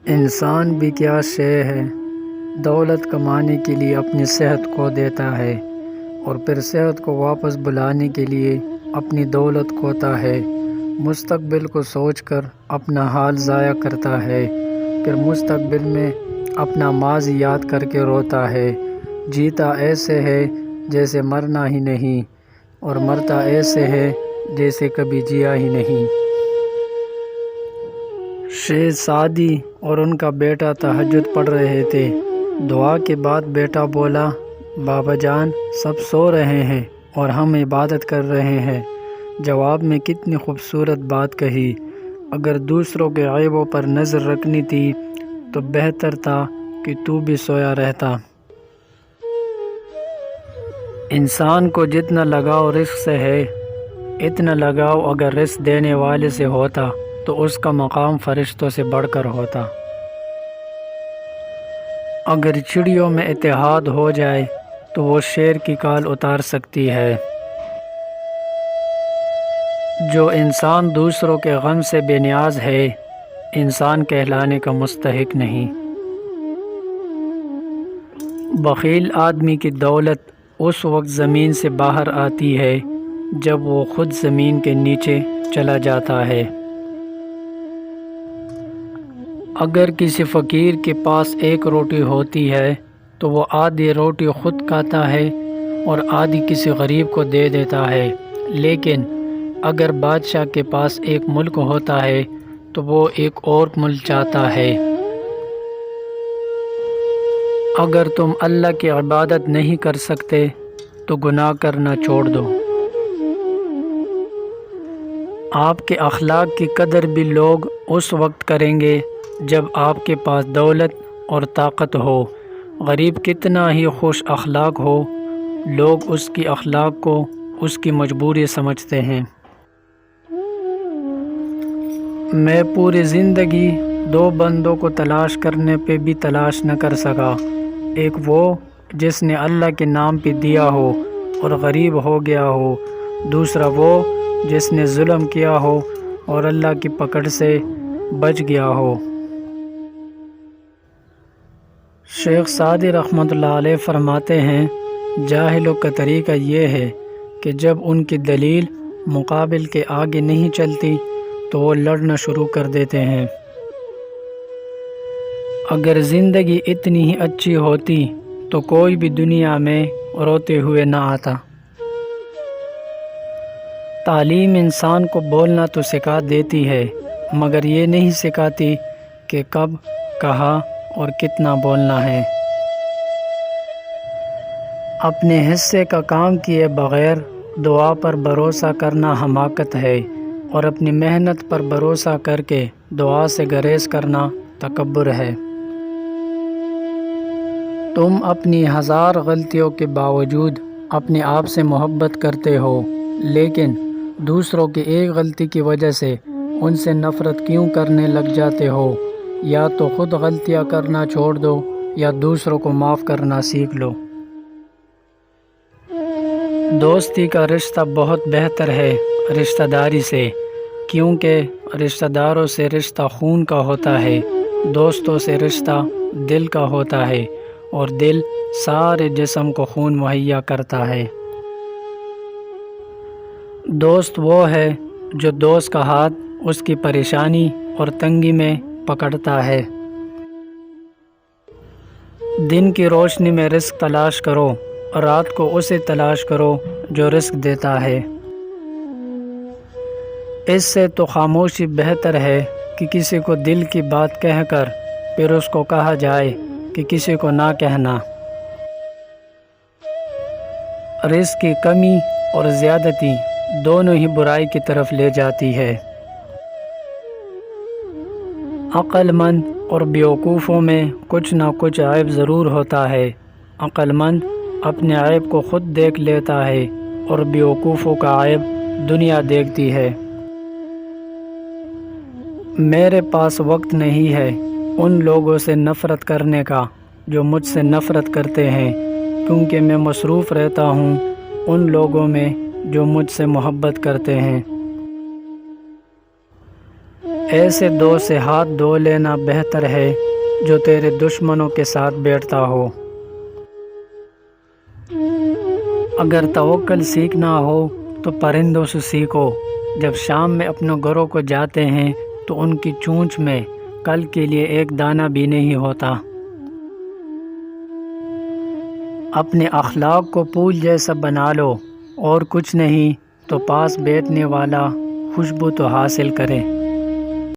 انسان بھی کیا شے ہے، دولت کمانے کے لیے اپنی صحت کھو دیتا ہے اور پھر صحت کو واپس بلانے کے لیے اپنی دولت کھوتا ہے۔ مستقبل کو سوچ کر اپنا حال ضائع کرتا ہے، پھر مستقبل میں اپنا ماضی یاد کر کے روتا ہے۔ جیتا ایسے ہے جیسے مرنا ہی نہیں، اور مرتا ایسے ہے جیسے کبھی جیا ہی نہیں۔ شیخ سعدی اور ان کا بیٹا تہجد پڑھ رہے تھے۔ دعا کے بعد بیٹا بولا، بابا جان سب سو رہے ہیں اور ہم عبادت کر رہے ہیں۔ جواب میں کتنی خوبصورت بات کہی۔ اگر دوسروں کے عیبوں پر نظر رکھنی تھی تو بہتر تھا کہ تو بھی سویا رہتا۔ انسان کو جتنا لگاؤ رزق سے ہے، اتنا لگاؤ اگر رزق دینے والے سے ہوتا تو اس کا مقام فرشتوں سے بڑھ کر ہوتا۔ اگر چڑیوں میں اتحاد ہو جائے تو وہ شیر کی کال اتار سکتی ہے۔ جو انسان دوسروں کے غم سے بے نیاز ہے، انسان کہلانے کا مستحق نہیں۔ بخیل آدمی کی دولت اس وقت زمین سے باہر آتی ہے جب وہ خود زمین کے نیچے چلا جاتا ہے۔ اگر کسی فقیر کے پاس ایک روٹی ہوتی ہے تو وہ آدھی روٹی خود کھاتا ہے اور آدھی کسی غریب کو دے دیتا ہے، لیکن اگر بادشاہ کے پاس ایک ملک ہوتا ہے تو وہ ایک اور ملک چاہتا ہے۔ اگر تم اللہ کی عبادت نہیں کر سکتے تو گناہ کرنا چھوڑ دو۔ آپ کے اخلاق کی قدر بھی لوگ اس وقت کریں گے جب آپ کے پاس دولت اور طاقت ہو۔ غریب کتنا ہی خوش اخلاق ہو، لوگ اس کی اخلاق کو اس کی مجبوری سمجھتے ہیں۔ میں پوری زندگی دو بندوں کو تلاش کرنے پہ بھی تلاش نہ کر سکا، ایک وہ جس نے اللہ کے نام پہ دیا ہو اور غریب ہو گیا ہو، دوسرا وہ جس نے ظلم کیا ہو اور اللہ کی پکڑ سے بچ گیا ہو۔ شیخ سعدی رحمۃ اللہ علیہ فرماتے ہیں، جاہلوں کا طریقہ یہ ہے کہ جب ان کی دلیل مقابل کے آگے نہیں چلتی تو وہ لڑنا شروع کر دیتے ہیں۔ اگر زندگی اتنی ہی اچھی ہوتی تو کوئی بھی دنیا میں روتے ہوئے نہ آتا۔ تعلیم انسان کو بولنا تو سکھا دیتی ہے، مگر یہ نہیں سکھاتی کہ کب، کہاں اور کتنا بولنا ہے۔ اپنے حصے کا کام کیے بغیر دعا پر بھروسہ کرنا حماقت ہے، اور اپنی محنت پر بھروسہ کر کے دعا سے گریز کرنا تکبر ہے۔ تم اپنی ہزار غلطیوں کے باوجود اپنے آپ سے محبت کرتے ہو، لیکن دوسروں کی ایک غلطی کی وجہ سے ان سے نفرت کیوں کرنے لگ جاتے ہو؟ یا تو خود غلطیاں کرنا چھوڑ دو یا دوسروں کو معاف کرنا سیکھ لو۔ دوستی کا رشتہ بہت بہتر ہے رشتہ داری سے، کیونکہ رشتہ داروں سے رشتہ خون کا ہوتا ہے، دوستوں سے رشتہ دل کا ہوتا ہے، اور دل سارے جسم کو خون مہیا کرتا ہے۔ دوست وہ ہے جو دوست کا ہاتھ اس کی پریشانی اور تنگی میں پکڑتا ہے۔ دن کی روشنی میں رزق تلاش کرو اور رات کو اسے تلاش کرو جو رزق دیتا ہے۔ اس سے تو خاموشی بہتر ہے کہ کسی کو دل کی بات کہہ کر پھر اس کو کہا جائے کہ کسی کو نہ کہنا۔ رزق کی کمی اور زیادتی دونوں ہی برائی کی طرف لے جاتی ہے۔ عقل مند اور بیوقوفوں میں کچھ نہ کچھ عیب ضرور ہوتا ہے۔ عقل مند اپنے عیب کو خود دیکھ لیتا ہے اور بیوقوفوں کا عیب دنیا دیکھتی ہے۔ میرے پاس وقت نہیں ہے ان لوگوں سے نفرت کرنے کا جو مجھ سے نفرت کرتے ہیں، کیونکہ میں مصروف رہتا ہوں ان لوگوں میں جو مجھ سے محبت کرتے ہیں۔ ایسے دوست سے ہاتھ دھو لینا بہتر ہے جو تیرے دشمنوں کے ساتھ بیٹھتا ہو۔ اگر توکل سیکھنا ہو تو پرندوں سے سیکھو۔ جب شام میں اپنے گھروں کو جاتے ہیں تو ان کی چونچ میں کل کے لیے ایک دانہ بھی نہیں ہوتا۔ اپنے اخلاق کو پھول جیسا بنا لو، اور کچھ نہیں تو پاس بیٹھنے والا خوشبو تو حاصل کرے۔